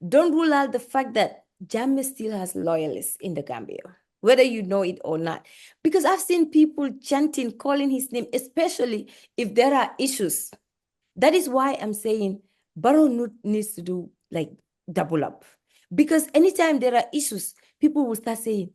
don't rule out the fact that Jammeh still has loyalists in the Gambia, whether you know it or not. Because I've seen people chanting, calling his name, especially if there are issues. That is why I'm saying Barrow needs to do like double up. Because anytime there are issues, people will start saying,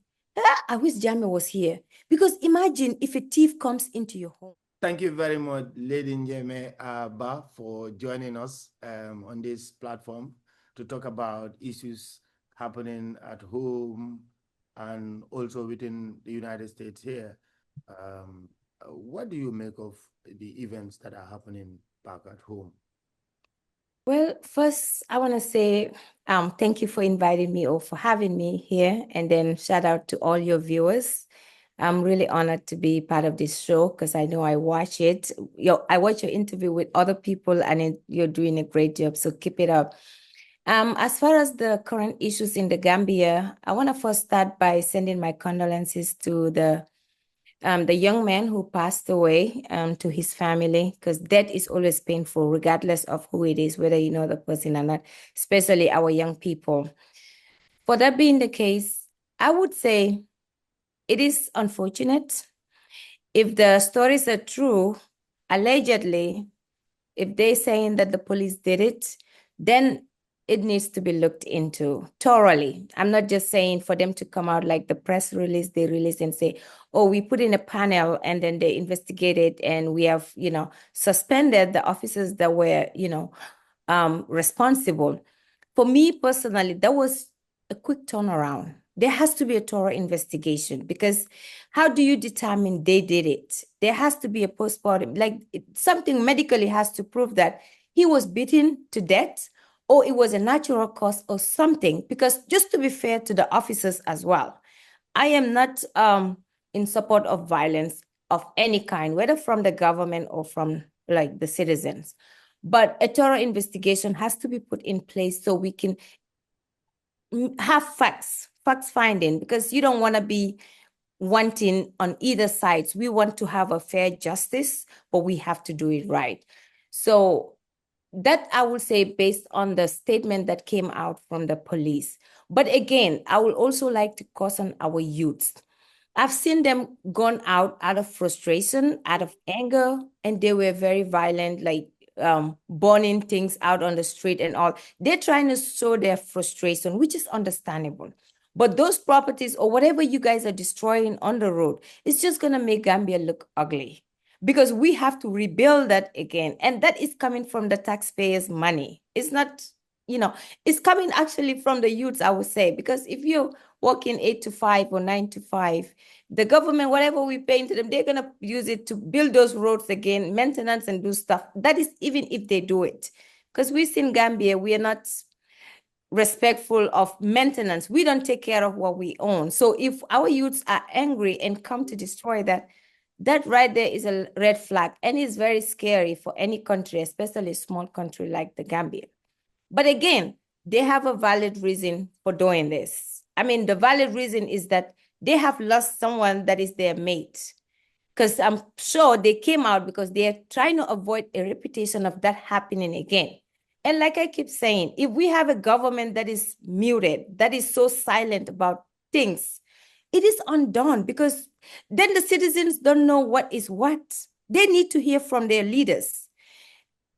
I wish Jammeh was here. Because imagine if a thief comes into your home. Thank you very much, Lady Njemay Bah, for joining us on this platform to talk about issues happening at home and also within the United States here. What do you make of the events that are happening back at home? Well, first, I want to say thank you for inviting me or for having me here. And then shout out to all your viewers. I'm really honored to be part of this show because I know I watch it. I watch your interview with other people and you're doing a great job. So keep it up. As far as the current issues in the Gambia, I want to first start by sending my condolences to the young man who passed away, to his family, because death is always painful, regardless of who it is, whether you know the person or not, especially our young people. For that being the case, I would say it is unfortunate. If the stories are true, allegedly, if they're saying that the police did it, then it needs to be looked into thoroughly. I'm not just saying for them to come out like the press release they release and say, oh, we put in a panel and then they investigated and we have, suspended the officers that were, responsible. For me personally, that was a quick turnaround. There has to be a thorough investigation because how do you determine they did it? There has to be a postmortem, like something medically has to prove that he was beaten to death or it was a natural cause or something. Because just to be fair to the officers as well, I am not in support of violence of any kind, whether from the government or from like the citizens. But a thorough investigation has to be put in place so we can have facts finding, because you don't want to be wanting on either sides. We want to have a fair justice, but we have to do it right. So that I will say based on the statement that came out from the police. But again, I would also like to caution our youths. I've seen them gone out of frustration, out of anger, and they were very violent, like burning things out on the street and all. They're trying to show their frustration, which is understandable. But those properties or whatever you guys are destroying on the road, it's just going to make Gambia look ugly because we have to rebuild that again. And that is coming from the taxpayers' money. It's not, it's coming actually from the youths, I would say, because if you're working 8 to 5 or 9 to 5, the government, whatever we pay into them, they're going to use it to build those roads again, maintenance and do stuff. That is even if they do it. Because we in Gambia, we are not respectful of maintenance. We don't take care of what we own. So if our youths are angry and come to destroy that, that right there is a red flag, and it's very scary for any country, especially a small country like the Gambia. But again, they have a valid reason for doing this. I mean, the valid reason is that they have lost someone that is their mate. Because I'm sure they came out because they are trying to avoid a reputation of that happening again. And like I keep saying, if we have a government that is muted, that is so silent about things, it is undone because then the citizens don't know what is what. They need to hear from their leaders.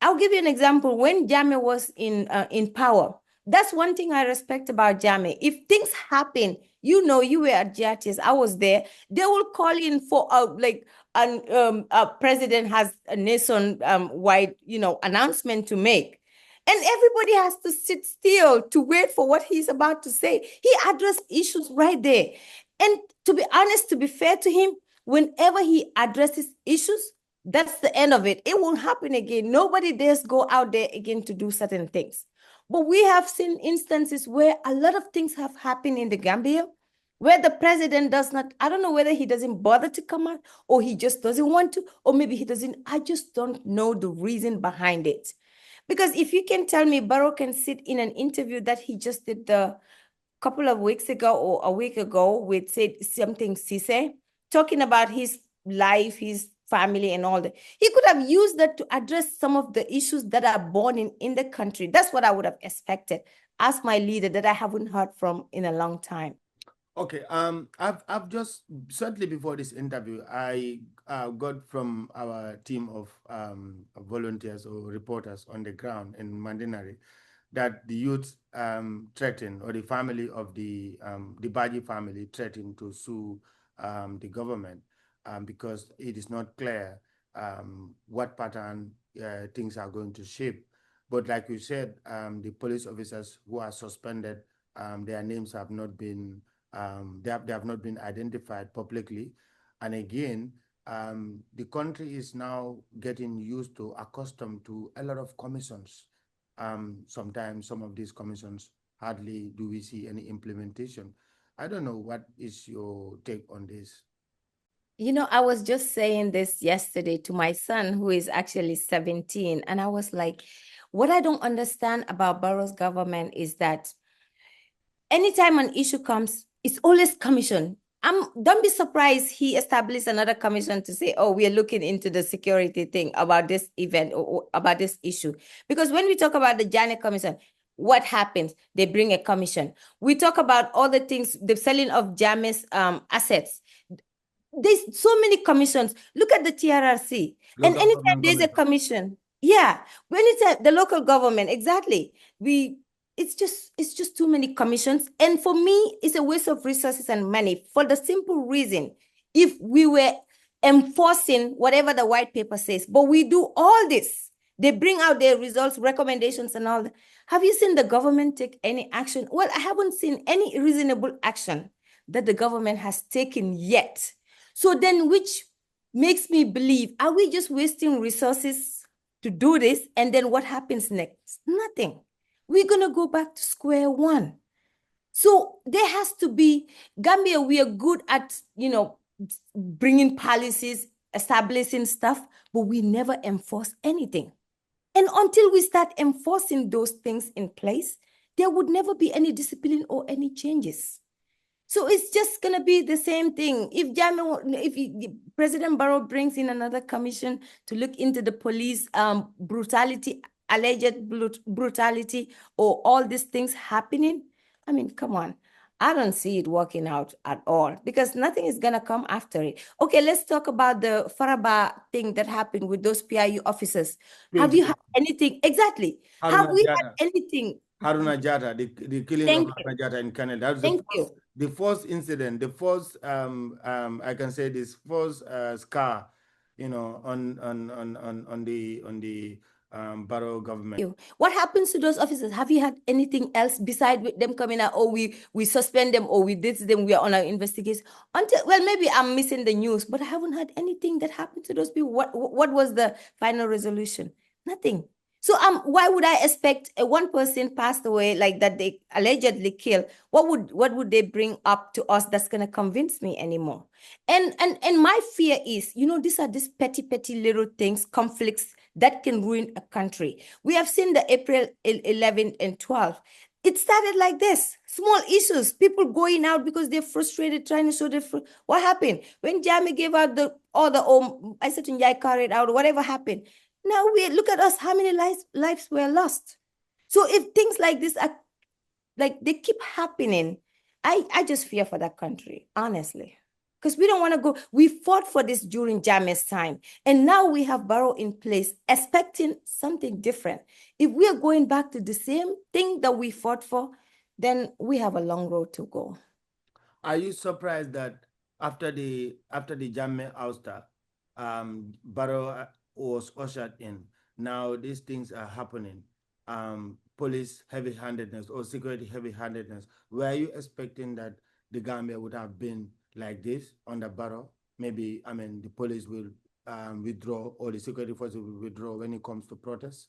I'll give you an example. When Jammeh was in power, that's one thing I respect about Jammeh. If things happen, you were at JTS, I was there, they will call in for a president has a nation-wide, announcement to make. And everybody has to sit still to wait for what he's about to say. He addressed issues right there. And to be honest, to be fair to him, whenever he addresses issues, that's the end of it. It won't happen again. Nobody dares go out there again to do certain things. But we have seen instances where a lot of things have happened in the Gambia where the president does not, I don't know whether he doesn't bother to come out or he just doesn't want to, or maybe he doesn't, I just don't know the reason behind it. Because if you can tell me Barrow can sit in an interview that he just did the couple of weeks ago or a week ago with said something Cisse, talking about his life, his family and all that. He could have used that to address some of the issues that are born in the country. That's what I would have expected. ask my leader that I haven't heard from in a long time. Okay. I've just certainly before this interview, I got from our team of volunteers or reporters on the ground in Mandinary that the youth threatened, or the family of the Baji family threatened to sue the government because it is not clear what pattern things are going to shape. But like you said, the police officers who are suspended, their names have not been they have not been identified publicly. And again, the country is now getting used to, accustomed to a lot of commissions. Sometimes some of these commissions hardly do we see any implementation. I don't know, what is your take on this? You know, I was just saying this yesterday to my son, who is actually 17, and I was like, what I don't understand about Barrow's government is that anytime an issue comes, it's always commission. Don't be surprised he established another commission to say, oh, we are looking into the security thing about this event, or about this issue. Because when we talk about the Jammeh commission, what happens? They bring a commission. We talk about all the things, the selling of Jammeh's assets. There's so many commissions. Look at the TRRC. And Local anytime government there's a commission. commission, yeah, when it's the local government, exactly. It's just too many commissions. And for me, it's a waste of resources and money for the simple reason, if we were enforcing whatever the white paper says, but we do all this. They bring out their results, recommendations, and all that. Have you seen the government take any action? Well, I haven't seen any reasonable action that the government has taken yet. So then, which makes me believe, are we just wasting resources to do this? And then what happens next? Nothing. We're going to go back to square one. So there has to be, Gambia, we are good at, bringing policies, establishing stuff, but we never enforce anything. And until we start enforcing those things in place, there would never be any discipline or any changes. So it's just going to be the same thing. If President Barrow brings in another commission to look into the police brutality, alleged brutality, or all these things happening, I mean, come on. I don't see it working out at all, because nothing is going to come after it. Okay, let's talk about the Faraba thing that happened with those PIU officers. Have you had anything? Exactly. Have Haruna we had Jata. anything? Haruna Jata, the killing of Thank you. Haruna Jata in Canada. That's Thank you. the first incident, the first I can say this first scar, on the Barrow government. What happens to those officers? Have you had anything else besides them coming out? Oh, we suspend them, or we did them, we are on our investigation. Well, maybe I'm missing the news, but I haven't had anything that happened to those people. What was the final resolution? Nothing. So why would I expect one person passed away like that they allegedly killed? What would they bring up to us that's gonna convince me anymore? And my fear is, these are these petty little things, conflicts that can ruin a country. We have seen the April 11 and 12. It started like this, small issues, people going out because they're frustrated, trying to show their what happened? When Jammeh gave out the order, I said to Njai carried out, whatever happened. Now we look at us, how many lives were lost. So if things like this are like they keep happening, I just fear for that country, honestly. Because we don't want to go. We fought for this during Jammeh's time, and now we have Barrow in place, expecting something different. If we are going back to the same thing that we fought for, then we have a long road to go. Are you surprised that after the Jammeh ouster, Barrow was ushered in? Now these things are happening. Police heavy-handedness or security heavy-handedness. Were you expecting that the Gambia would have been like this under Barrow? Maybe, the police will withdraw, or the security forces will withdraw when it comes to protests?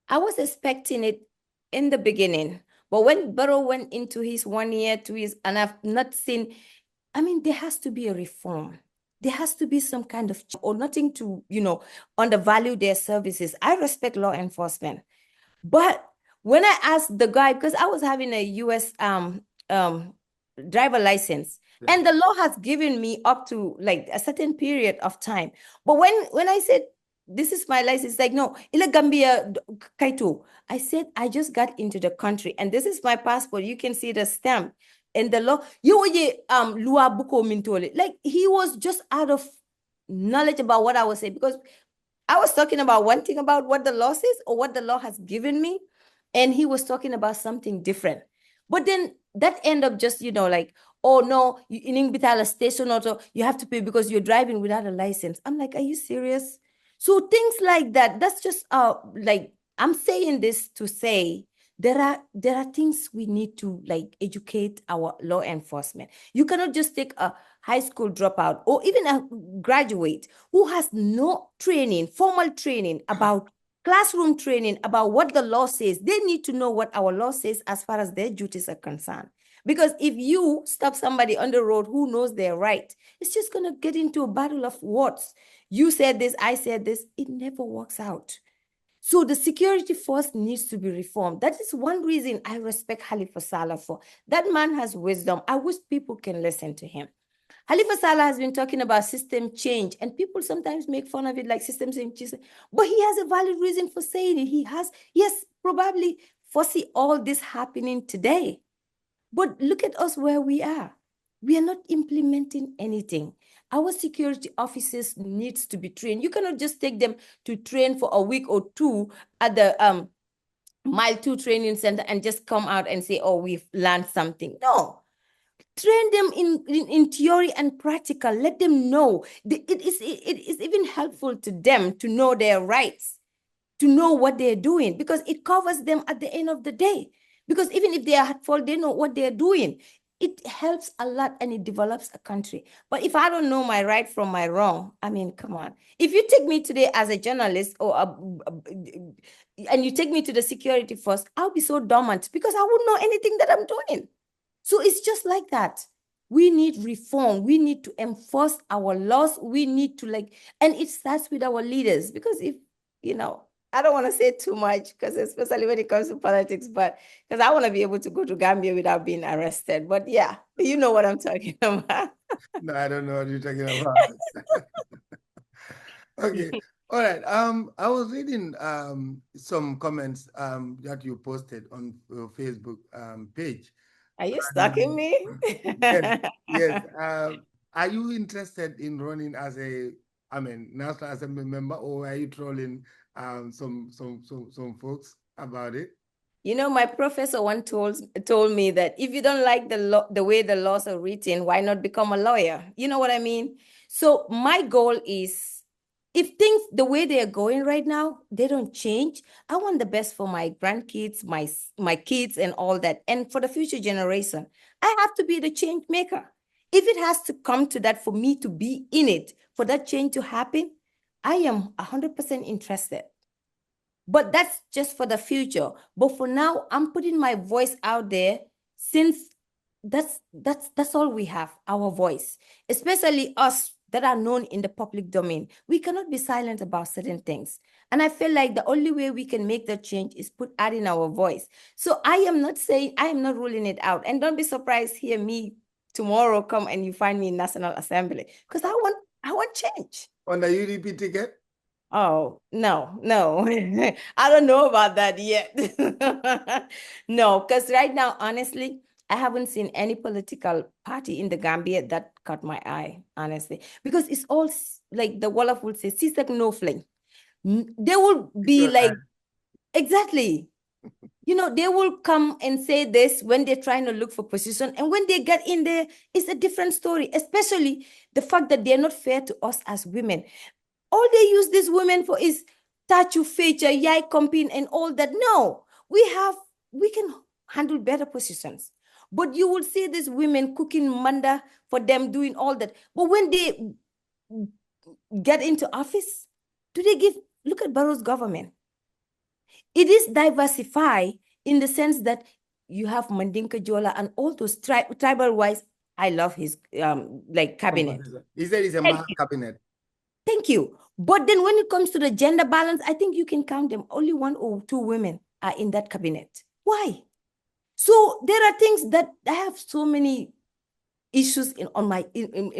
I was expecting it in the beginning, but when Barrow went into his 1 year, 2 years, and I've not seen, there has to be a reform. There has to be some kind of, or nothing to, undervalue their services. I respect law enforcement. But when I asked the guy, because I was having a US driver license, Yeah. and the law has given me up to like a certain period of time. But when I said, this is my license. It's like, no, ila Gambia kaito. I said, I just got into the country and this is my passport. You can see the stamp and the law. Lua buko mintole. Like he was just out of knowledge about what I was saying because I was talking about one thing about what the law says or what the law has given me, and he was talking about something different. But then that end up just, like, oh no, you in Bitala station auto, you have to pay because you're driving without a license. I'm like, are you serious? So things like that, that's just like I'm saying this to say there are things we need to like educate our law enforcement. You cannot just take a high school dropout or even a graduate who has no training, formal training about classroom training about what the law says. They need to know what our law says as far as their duties are concerned. Because if you stop somebody on the road who knows their right, it's just going to get into a battle of words. You said this, I said this. It never works out. So the security force needs to be reformed. That is one reason I respect Halifa Saleh for. That man has wisdom. I wish people can listen to him. Halifa Saleh has been talking about system change, and people sometimes make fun of it like system change, but he has a valid reason for saying it. He has, yes, probably foresee all this happening today. But look at us where we are. We are not implementing anything. Our security officers needs to be trained. You cannot just take them to train for a week or two at the Mile 2 training center and just come out and say, oh, we've learned something. No, train them in theory and practical. Let them know. It is even helpful to them to know their rights, to know what they're doing, because it covers them at the end of the day. Because even if they are at fault, they know what they're doing. It helps a lot and it develops a country. But if I don't know my right from my wrong, I mean, come on. If you take me today as a journalist and you take me to the security force, I'll be so dormant because I wouldn't know anything that I'm doing. So it's just like that. We need reform. We need to enforce our laws. We need to and it starts with our leaders, because if, I don't want to say too much, because especially when it comes to politics, but because I want to be able to go to Gambia without being arrested. But yeah, you know what I'm talking about. No, I don't know what you're talking about. Okay. All right. I was reading some comments that you posted on your Facebook page. Are you And, stalking me? yes, yes. Are you interested in running as National Assembly member, or are you trolling some folks about it? My professor once told me that if you don't like the way the laws are written, why not become a lawyer? You know what I mean? So my goal is, if things the way they are going right now, they don't change, I want the best for my grandkids, my kids and all that. And for the future generation, I have to be the change maker. If it has to come to that for me to be in it, for that change to happen, I am 100% interested. But that's just for the future. But for now, I'm putting my voice out there, since that's all we have, our voice, especially us that are known in the public domain. We cannot be silent about certain things. And I feel like the only way we can make that change is adding our voice. So I am not ruling it out. And don't be surprised, hear me tomorrow come and you find me in National Assembly, because I want change. On the UDP ticket? Oh, no, no. I don't know about that yet. No, because right now, honestly, I haven't seen any political party in the Gambia that caught my eye, honestly, because it's all like the Wolof would say, "Sisak no flame." They will It's be your like, time. exactly. They will come and say this when they're trying to look for position. And when they get in there, it's a different story, especially the fact that they're not fair to us as women. All they use these women for is tattoo feature, yai comping, and all that. No, we can handle better positions. But you will see these women cooking manda for them, doing all that. But when they get into office, do they look at Barrow's government? It is diversified in the sense that you have Mandinka Jola and all those tribal wise. I love his cabinet. He said it's a mass cabinet. Thank you. But then when it comes to the gender balance, I think you can count them. Only one or two women are in that cabinet. Why? So there are things that I have so many issues in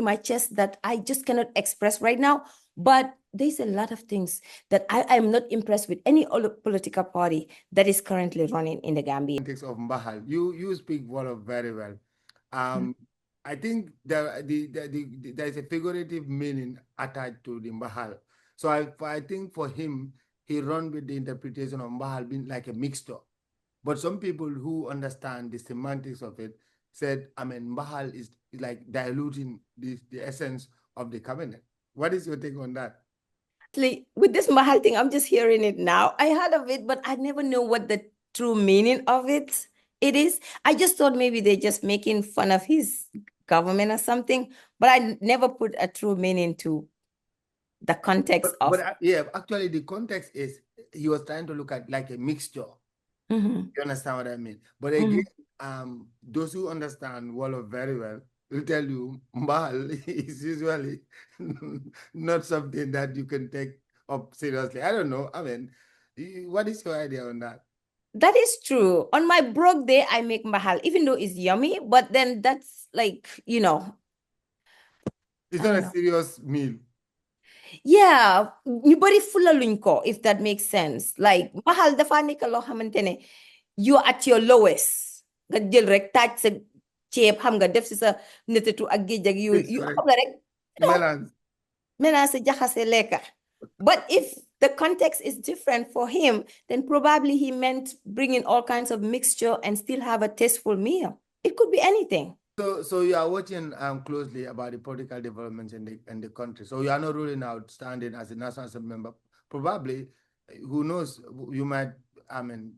my chest that I just cannot express right now. But there's a lot of things that I'm not impressed with any other political party that is currently running in the Gambia. Context of Mbahal, you speak Wolof very well. I think there's a figurative meaning attached to the Mbahal. So I think for him, he run with the interpretation of Mbahal being like a mixture. But some people who understand the semantics of it said, I mean, Mbahal is like diluting the essence of the cabinet. What is your take on that? With this Mahal thing, I'm just hearing it now. I heard of it, but I never know what the true meaning of it is. I just thought maybe they're just making fun of his government or something, but I never put a true meaning to the context of. Yeah, actually the context is he was trying to look at like a mixture. Mhm. You understand what I mean? But Mhm. again, those who understand Wolof very well will tell you Mbal is usually not something that you can take up seriously. I don't know. I mean, what is your idea on that? That is true. On my broke day, I make mahal, even though it's yummy, but then that's like, It's I not don't a know. serious meal. Yeah, ñu bari fulaluñ ko, if that makes sense. Like, mahal dafa nekk loo xamante ne you're at your lowest. Nga jël rek taaj sa ceeb xam nga def si sa netetu ak géej ak Fish, yu correct. xam nga rek, Melons. maintenant sa jaxase lekka. But if the context is different for him, then probably he meant bring in all kinds of mixture and still have a tasteful meal. It could be anything. So you are watching closely about the political developments in the country. So you are not ruling out standing as a National Assembly member. Probably, who knows? You might, I mean,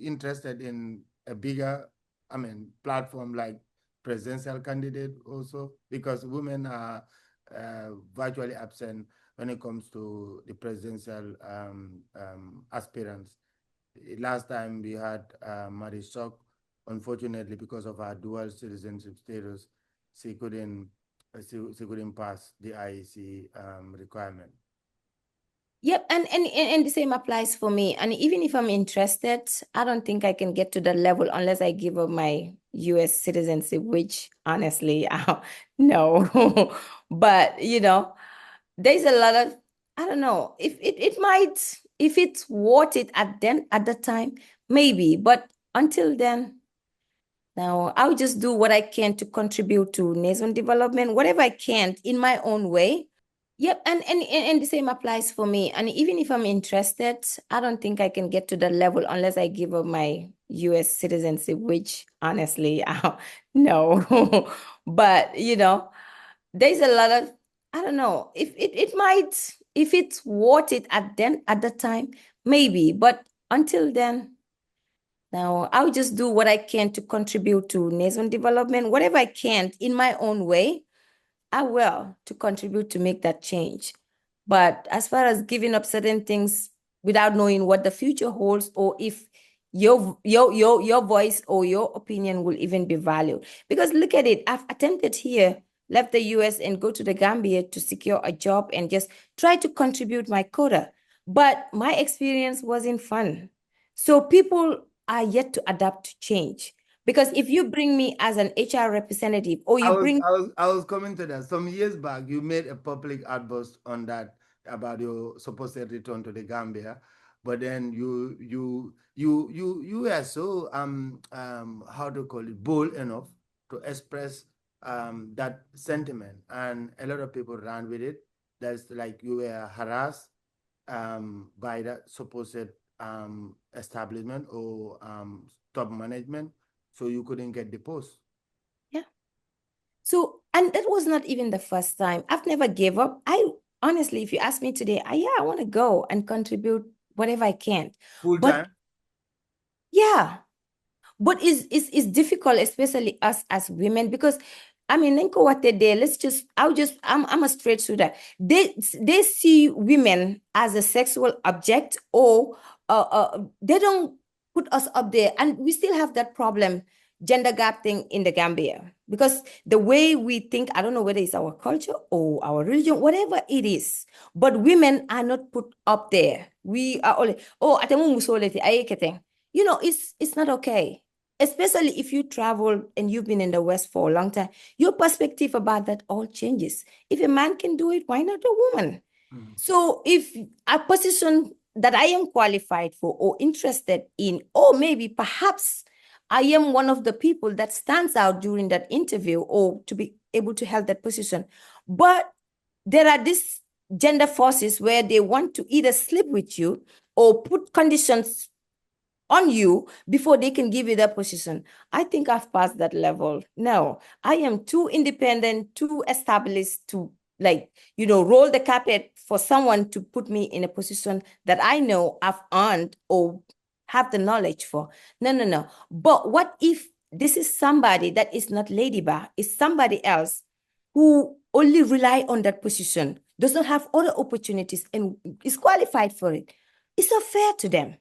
interested in a bigger, I mean, platform like presidential candidate also, because women are virtually absent when it comes to the presidential aspirants. Last time we had Marie Sok, unfortunately, because of her dual citizenship status, she couldn't pass the IEC requirement. Yep, and the same applies for me. And even if I'm interested, I don't think I can get to that level unless I give up my US citizenship, which honestly, no. But there's a lot of, I don't know, if it might, if it's worth it at that time, maybe. But until then, no, I'll just do what I can to contribute to nation development, whatever I can in my own way. Yep, and the same applies for me. And even if I'm interested, I don't think I can get to that level unless I give up my US citizenship, which honestly, no. But there's a lot of, I don't know, if it might, if it's worth it at that time, maybe. But until then, no, I'll just do what I can to contribute to nation development, whatever I can in my own way. I will to contribute to make that change. But as far as giving up certain things without knowing what the future holds, or if your voice or your opinion will even be valued. Because look at it, I've attempted here, left the US and go to the Gambia to secure a job and just try to contribute my quota. But my experience wasn't fun. So people are yet to adapt to change. Because if you bring me as an HR representative, or I you was bring I was I was coming to that. Some years back, you made a public outburst on that about your supposed return to the Gambia, but then you were so how to call it, bold enough to express that sentiment, and a lot of people ran with it. That's like you were harassed by that supposed establishment or top management, so you couldn't get the post. yeah. So, and that was not even the first time. I've never gave up. I honestly, if you ask me today, I want to go and contribute whatever I can. Full But time. yeah, but it's difficult, especially us as women, because I mean, think what they did. I'm a straight shooter. They see women as a sexual object, or they don't put us up there, and we still have that problem, gender gap thing in the Gambia, because the way we think, I don't know whether it's our culture or our religion, whatever it is, but women are not put up there. We are only, oh, atemu musoleti ayekete. It's not okay, especially if you travel and you've been in the West for a long time. Your perspective about that all changes. If a man can do it, why not a woman? So if a position that I am qualified for or interested in, or maybe perhaps I am one of the people that stands out during that interview or to be able to hold that position, but there are these gender forces where they want to either sleep with you or put conditions on you before they can give you that position. I think I've passed that level. No, I am too independent, too established to roll the carpet for someone to put me in a position that I know I've earned or have the knowledge for. No, no, no. But what if this is somebody that is not Lady Bah, is somebody else who only rely on that position, does not have other opportunities and is qualified for it? It's not fair to them.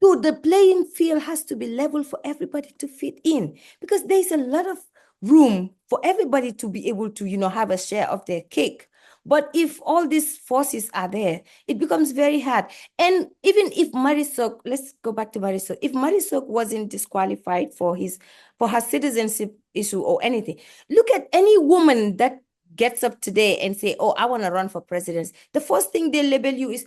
So the playing field has to be level for everybody to fit in, because there's a lot of room for everybody to be able to, have a share of their cake. But if all these forces are there, it becomes very hard. And even if Marisol, let's go back to Marisol, if Marisol wasn't disqualified for her citizenship issue or anything, look at any woman that gets up today and say, oh, I want to run for president. The first thing they label you is,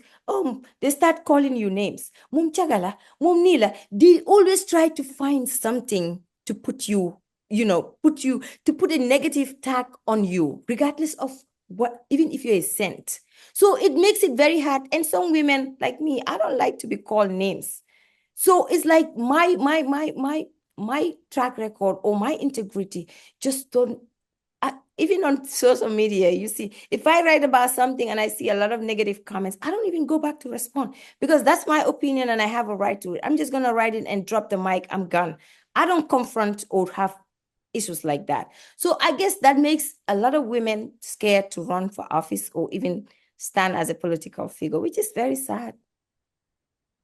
they start calling you names. Mum chagala, mum nila. They always try to find something to put you, to put a negative tag on you, regardless of what, even if you're a saint. So it makes it very hard. And some women like me, I don't like to be called names. So it's like my track record or my integrity just don't. Even on social media, you see, if I write about something and I see a lot of negative comments, I don't even go back to respond, because that's my opinion and I have a right to it. I'm just going to write it and drop the mic. I'm gone. I don't confront or have issues like that. So I guess that makes a lot of women scared to run for office or even stand as a political figure, which is very sad.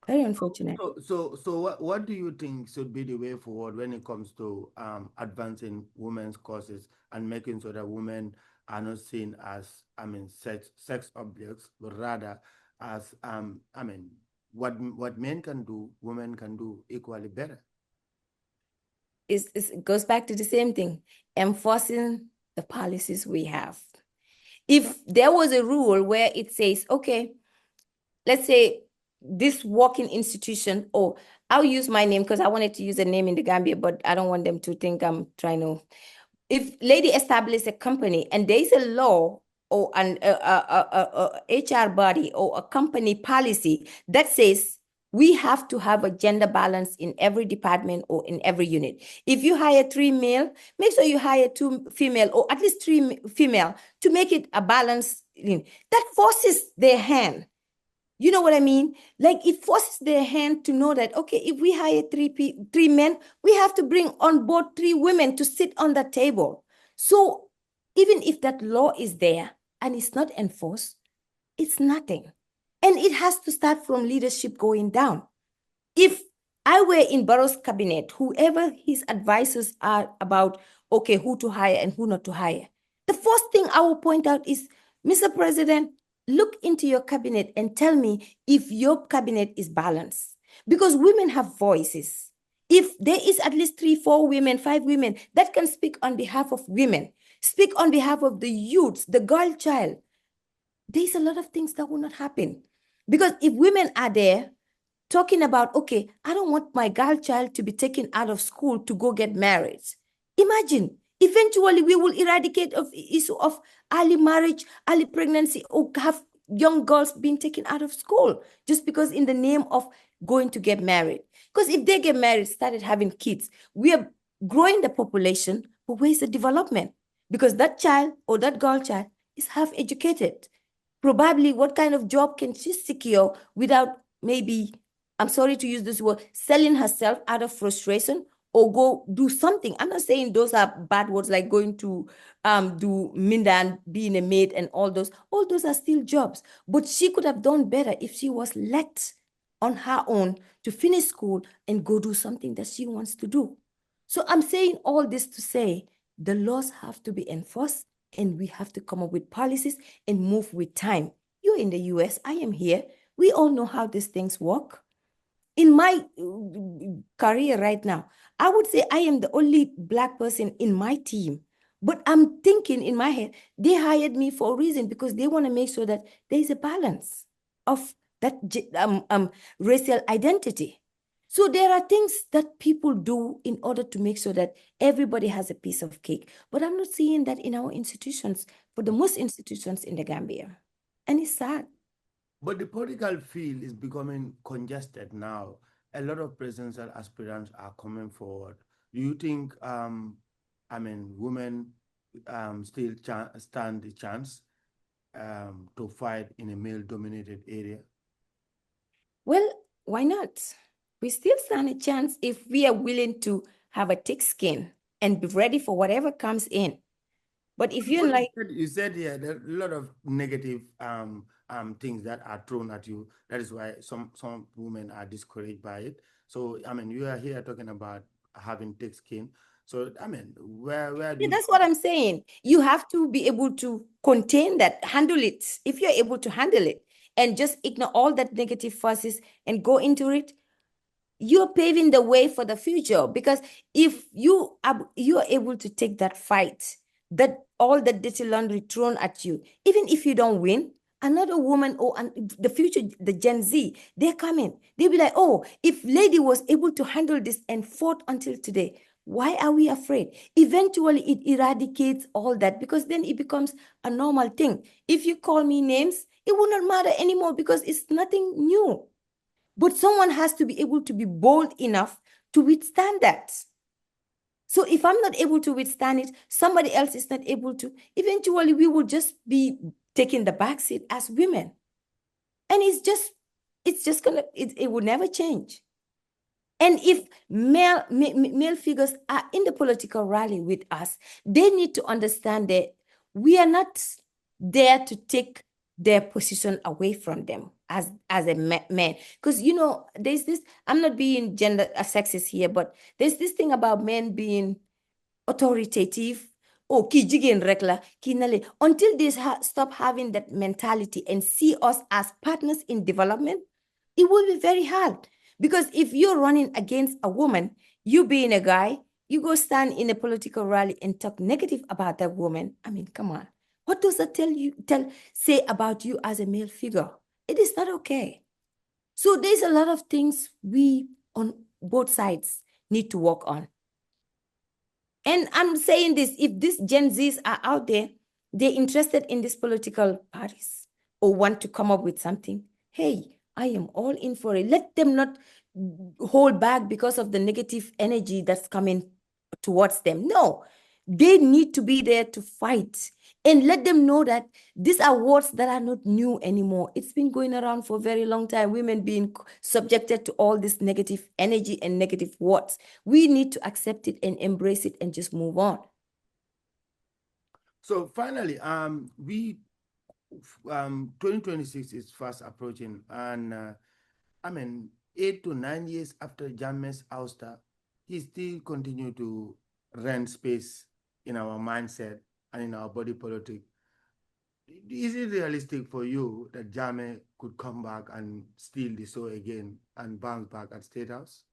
Very unfortunate. So what do you think should be the way forward when it comes to advancing women's causes and making sure that women are not seen as, sex objects, but rather as, what men can do, women can do equally better? It goes back to the same thing, enforcing the policies we have. If there was a rule where it says, okay, let's say this working institution, or I'll use my name because I wanted to use a name in the Gambia, but I don't want them to think I'm trying to. If lady establishes a company and there's a law or an HR body or a company policy that says we have to have a gender balance in every department or in every unit. If you hire 3 male, make sure you hire 2 female or at least 3 female to make it a balance. That forces their hand. You know what I mean? Like it forces their hand to know that, okay, if we hire 3 men, we have to bring on board 3 women to sit on the table. So even if that law is there and it's not enforced, it's nothing. And it has to start from leadership going down. If I were in Barrow's cabinet, whoever his advisors are about, okay, who to hire and who not to hire, the first thing I will point out is, Mr. President, look into your cabinet and tell me if your cabinet is balanced. Because women have voices. If there is at least 3, 4 women, 5 women that can speak on behalf of women, speak on behalf of the youths, the girl child, there's a lot of things that will not happen. Because if women are there talking about, okay, I don't want my girl child to be taken out of school to go get married. Imagine, eventually we will eradicate of issue of early marriage, early pregnancy, or have young girls being taken out of school just because in the name of going to get married. Because if they get married, started having kids, we are growing the population, but where's the development? Because that child or that girl child is half educated. Probably what kind of job can she secure without maybe, I'm sorry to use this word, selling herself out of frustration or go do something. I'm not saying those are bad words like going to do minda and being a maid and all those. All those are still jobs. But she could have done better if she was let on her own to finish school and go do something that she wants to do. So I'm saying all this to say the laws have to be enforced and we have to come up with policies and move with time. You're in the US, I am here. We all know how these things work. In my career right now, I would say I am the only Black person in my team. But I'm thinking in my head, they hired me for a reason because they want to make sure that there is a balance of that racial identity. So there are things that people do in order to make sure that everybody has a piece of cake. But I'm not seeing that in our institutions, for the most institutions in the Gambia. And it's sad. But the political field is becoming congested now. A lot of presidential aspirants are coming forward. Do you think, women still stand the chance to fight in a male-dominated area? Well, why not? We still stand a chance if we are willing to have a thick skin and be ready for whatever comes in. But if you're But like, you said yeah, there are a lot of negative things that are thrown at you. That is why some women are discouraged by it. So you are here talking about having thick skin. So where do yeah, you that's what I'm saying. You have to be able to contain that, handle it. If you're able to handle it and just ignore all that negative forces and go into it, you're paving the way for the future. Because if you are able to take that fight, that all the dirty laundry thrown at you, even if you don't win, another woman or the future, the Gen Z, they're coming. They'll be like, oh, if lady was able to handle this and fought until today, why are we afraid? Eventually it eradicates all that, because then it becomes a normal thing. If you call me names, it will not matter anymore because it's nothing new. But someone has to be able to be bold enough to withstand that. So if I'm not able to withstand it, somebody else is not able to. Eventually, we will just be taking the back seat as women. And it will never change. And if male figures are in the political rally with us, they need to understand that we are not there to take their position away from them as a man. Because there's this. I'm not being gender sexist here, but there's this thing about men being authoritative. Oh, ki jigen rekla, ki nale. Until they stop having that mentality and see us as partners in development, it will be very hard. Because if you're running against a woman, you being a guy, you go stand in a political rally and talk negative about that woman. I mean, come on. What does that say about you as a male figure? It is not okay. So there's a lot of things we on both sides need to work on. And I'm saying this, if these Gen Zs are out there, they're interested in these political parties or want to come up with something, hey, I am all in for it. Let them not hold back because of the negative energy that's coming towards them. No, they need to be there to fight, and let them know that these are words that are not new anymore. It's been going around for a very long time. Women being subjected to all this negative energy and negative words. We need to accept it and embrace it and just move on. So finally, 2026 is fast approaching, and 8 to 9 years after Jammeh's ouster, he still continue to rent space in our mindset and in our body politic. Is it realistic for you that Jammeh could come back and steal the show again and bounce back at State House?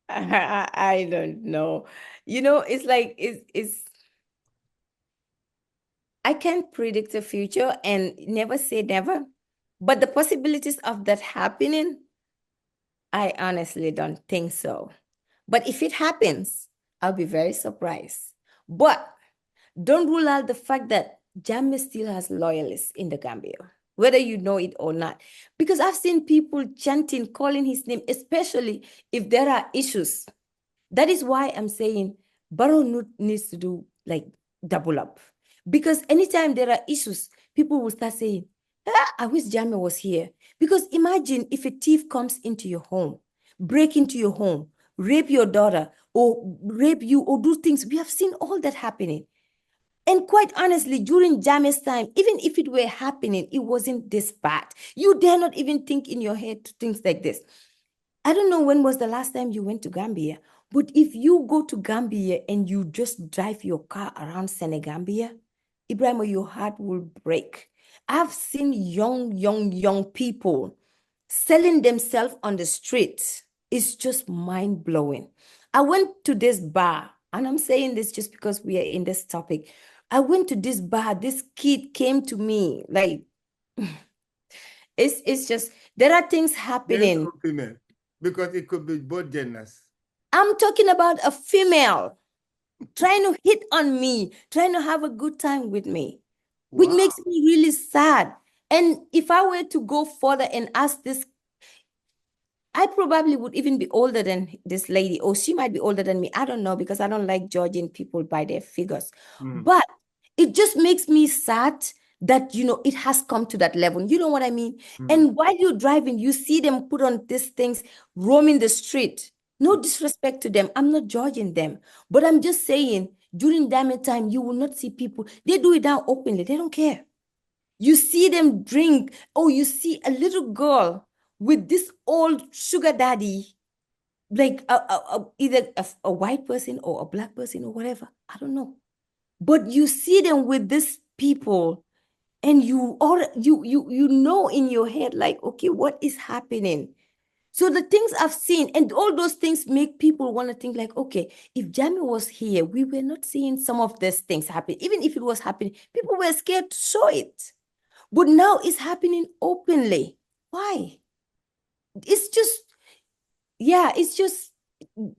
I don't know. It's like it's I can't predict the future and never say never, but the possibilities of that happening, I honestly don't think so. But if it happens, I'll be very surprised. But don't rule out the fact that Jammeh still has loyalists in the Gambia, whether you know it or not. Because I've seen people chanting, calling his name, especially if there are issues. That is why I'm saying Barrow needs to do like double up. Because anytime there are issues, people will start saying, I wish Jammeh was here. Because imagine if a thief comes into your home, break into your home, rape your daughter, or rape you, or do things. We have seen all that happening. And quite honestly, during Jammeh's time, even if it were happening, it wasn't this bad. You dare not even think in your head to things like this. I don't know when was the last time you went to Gambia, but if you go to Gambia and you just drive your car around Senegambia, Ibrahim, your heart will break. I've seen young people selling themselves on the street is just mind-blowing. I went to this bar, and I'm saying this just because we are in this topic. I went to this bar, this kid came to me, like, it's just, there are things happening. Female, because it could be both genders. I'm talking about a female trying to hit on me, trying to have a good time with me, which Wow. makes me really sad. And if I were to go further and ask this, I probably would even be older than this lady, or she might be older than me. I don't know, because I don't like judging people by their figures. But it just makes me sad that, it has come to that level. You know what I mean? And while you're driving, you see them put on these things, roaming the street. No disrespect to them. I'm not judging them. But I'm just saying, during Diamond time, you will not see people. They do it now openly. They don't care. You see them drink. Oh, you see a little girl with this old sugar daddy, like either a white person or a black person or whatever. I don't know. But you see them with these people, and you know in your head, like, okay, what is happening? So the things I've seen, and all those things make people want to think like, okay, if Jammeh was here, we were not seeing some of these things happen. Even if it was happening, people were scared to show it. But now it's happening openly. Why? It's just, yeah, it's just,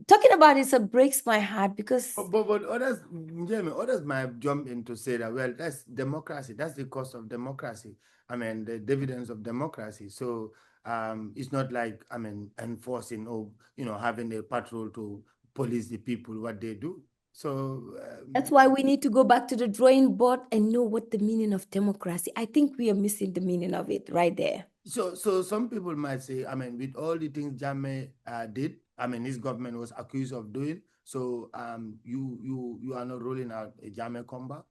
talking about it, so breaks my heart, because But others, Njemay, others might jump in to say that, well, that's democracy. That's the cost of democracy. I mean, the dividends of democracy. So it's not like, I mean, enforcing or, having a patrol to police the people, what they do. So that's why we need to go back to the drawing board and know what the meaning of democracy. I think we are missing the meaning of it right there. So some people might say, I mean, with all the things Jammeh did, I mean, his government was accused of doing. So you are not ruling out a Jammeh comeback?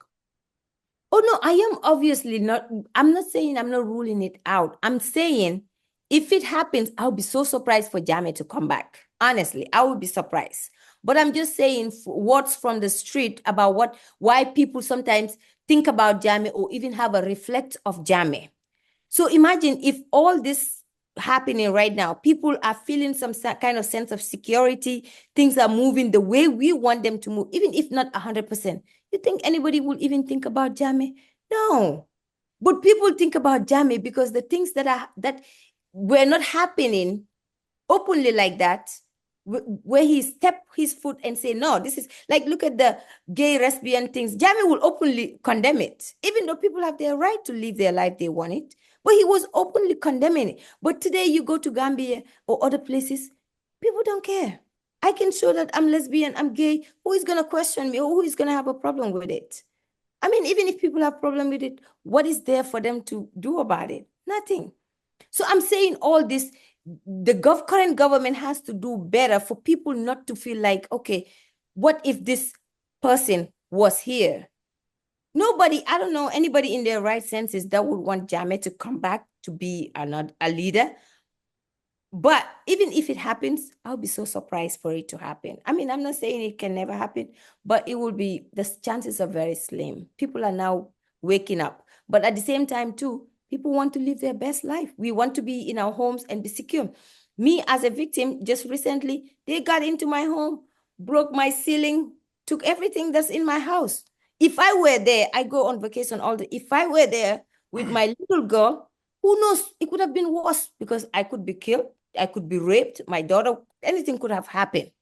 Oh, no, I am obviously not. I'm not saying I'm not ruling it out. I'm saying if it happens, I'll be so surprised for Jammeh to come back. Honestly, I would be surprised. But I'm just saying words from the street about why people sometimes think about Jammeh or even have a reflect of Jammeh. So imagine if all this happening right now, people are feeling some kind of sense of security, things are moving the way we want them to move, even if not 100%. You think anybody will even think about Jammeh? No. But people think about Jammeh because the things that were not happening openly like that, where he step his foot and say, no, this is like, look at the gay, lesbian things. Jammeh will openly condemn it, even though people have their right to live their life they want it. But he was openly condemning it. But today you go to Gambia or other places, people don't care. I can show that I'm lesbian, I'm gay. Who is going to question me, or who is going to have a problem with it? I mean, even if people have problem with it, what is there for them to do about it? Nothing. So I'm saying all this, the current government has to do better for people not to feel like, okay, what if this person was here? Nobody, I don't know anybody in their right senses that would want Jammeh to come back to be a leader. But even if it happens, I'll be so surprised for it to happen. I mean, I'm not saying it can never happen, but it will be, the chances are very slim. People are now waking up. But at the same time, too, people want to live their best life. We want to be in our homes and be secure. Me as a victim, just recently, they got into my home, broke my ceiling, took everything that's in my house. If I were there, I go on vacation all the, if I were there with my little girl, who knows, it could have been worse, because I could be killed, I could be raped, my daughter, anything could have happened,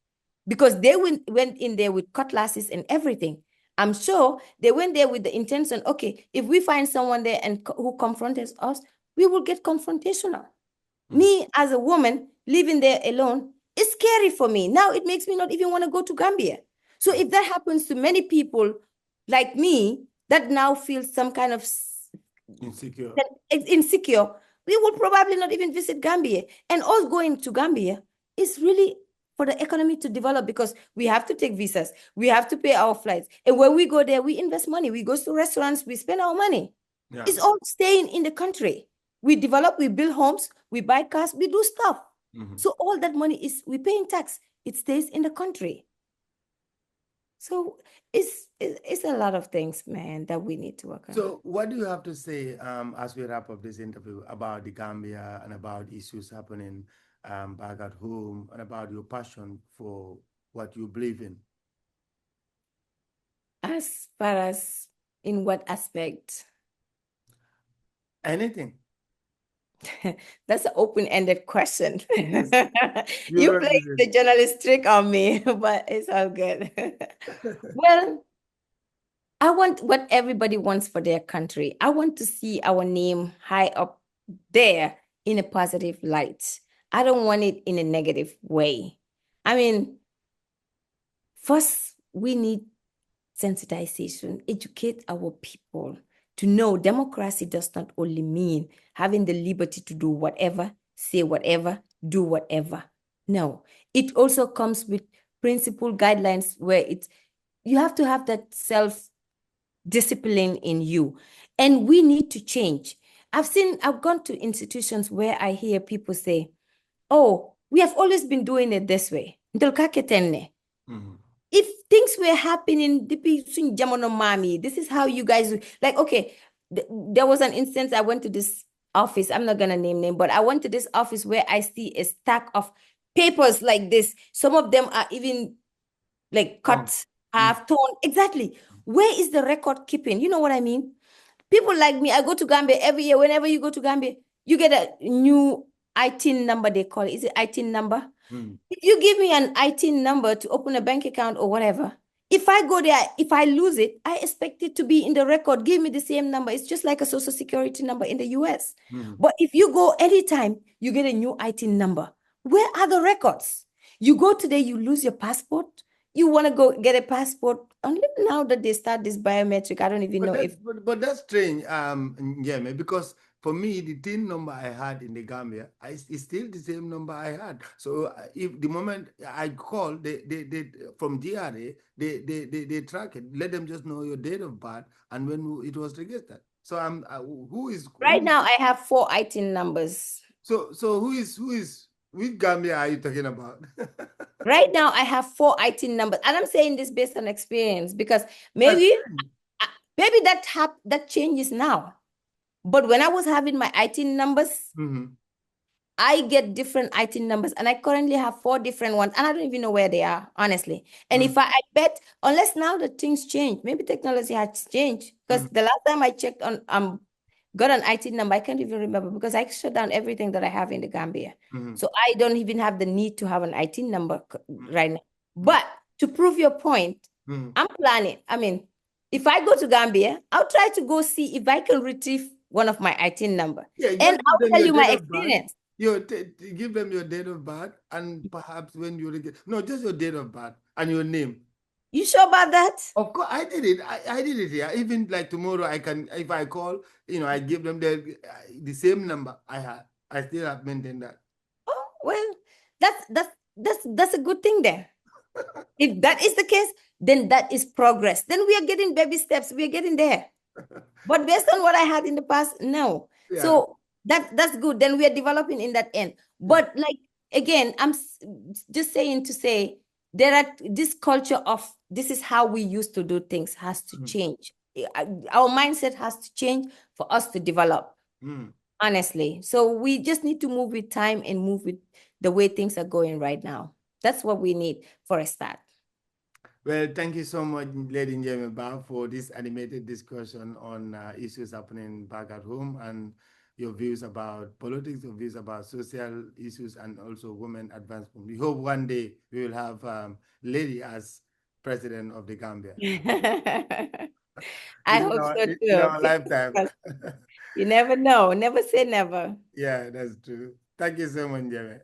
because they went in there with cutlasses and everything. I'm sure they went there with the intention, okay, if we find someone there and who confronts us, we will get confrontational. Me as a woman living there alone, it's scary for me. Now it makes me not even want to go to Gambia. So if that happens to many people like me, that now feel some kind of Insecure. insecure, we will probably not even visit Gambia. And us going to Gambia is really for the economy to develop, because we have to take visas, we have to pay our flights. And when we go there, we invest money, we go to restaurants, we spend our money. Yeah. It's all staying in the country. We develop, we build homes, we buy cars, we do stuff. So all that money is, we paying tax, it stays in the country. So it's a lot of things, man, that we need to work on. So what do you have to say as we wrap up this interview about the Gambia and about issues happening back at home, and about your passion for what you believe in? As far as in what aspect? Anything. That's an open-ended question. Yes, you You run played with the journalist trick on me, but it's all good. it. Well, I want what everybody wants for their country. I want to see our name high up there in a positive light. I don't want it in a negative way. I mean, first, we need sensitization, educate our people to know democracy does not only mean having the liberty to do whatever, say whatever, do whatever. No, it also comes with principle guidelines where you have to have that self discipline in you. And we need to change. I've gone to institutions where I hear people say, oh, we have always been doing it this way. Mhm. If things were happening, this is how you guys like, okay, there was an instance I went to this office. I'm not gonna name, but I went to this office where I see a stack of papers like this. Some of them are even like Oh. cut, Mm. half torn. Exactly. Where is the record keeping? You know what I mean? People like me, I go to Gambia every year. Whenever you go to Gambia, you get a new ITIN number, they call it. Is it ITIN number? Mm. If you give me an ITIN number to open a bank account or whatever, if I go there, if I lose it, I expect it to be in the record. Give me the same number. It's just like a social security number in the US. Mm. But if you go anytime, you get a new ITIN number. Where are the records? You go today, you lose your passport. You want to go get a passport. Only now that they start this biometric, I don't even know if But that's strange, Njemay, because for me, the TIN number I had in the Gambia is still the same number I had. So if the moment I call, they from GRA, they track it. Let them just know your date of birth and when it was registered. So right now I have 4 ITIN numbers. so which Gambia are you talking about? Right now, I have 4 ITIN numbers, and I'm saying this based on experience because That's maybe strange. maybe that changes now. But when I was having my ITIN numbers, Mhm. I get different ITIN numbers, and I currently have 4 different ones, and I don't even know where they are, honestly. And Mhm. if I bet, unless now that things change, maybe technology has changed. Because Mhm. the last time I checked on got an ITIN number, I can't even remember because I shut down everything that I have in the Gambia. Mhm. So I don't even have the need to have an ITIN number Mhm. right now. But to prove your point, Mhm. I'm planning. I mean, if I go to Gambia, I'll try to go see if I can retrieve one of my ITIN number. Yeah, And just give I'll them tell your you my date of birth. experience. Give them your date of birth, and perhaps when you no, just your date of birth and your name. You sure about that? Of course, I did it. I did it. Yeah, even like tomorrow, I can if I call, I give them the same number I had. I still have maintained that. Oh, well, that's a good thing then. If that is the case, then that is progress. Then we are getting baby steps. We are getting there. But based on what I had in the past, no. Yeah, So that's good. Then we are developing in that end. yeah. But like again, just saying to say there are this culture of this is how we used to do things has to Mm. change. Our mindset has to change for us to develop, Mm. honestly. So we just need to move with time and move with the way things are going right now. That's what we need for a start. Well, thank you so much, Lady Njemay Bah, for this animated discussion on issues happening back at home and your views about politics, your views about social issues, and also women advancement. We hope one day we will have Lady as president of the Gambia I hope so in too. our Fingers lifetime. crossed. You never know. Never say never. Yeah, that's true. Thank you so much, Njemay.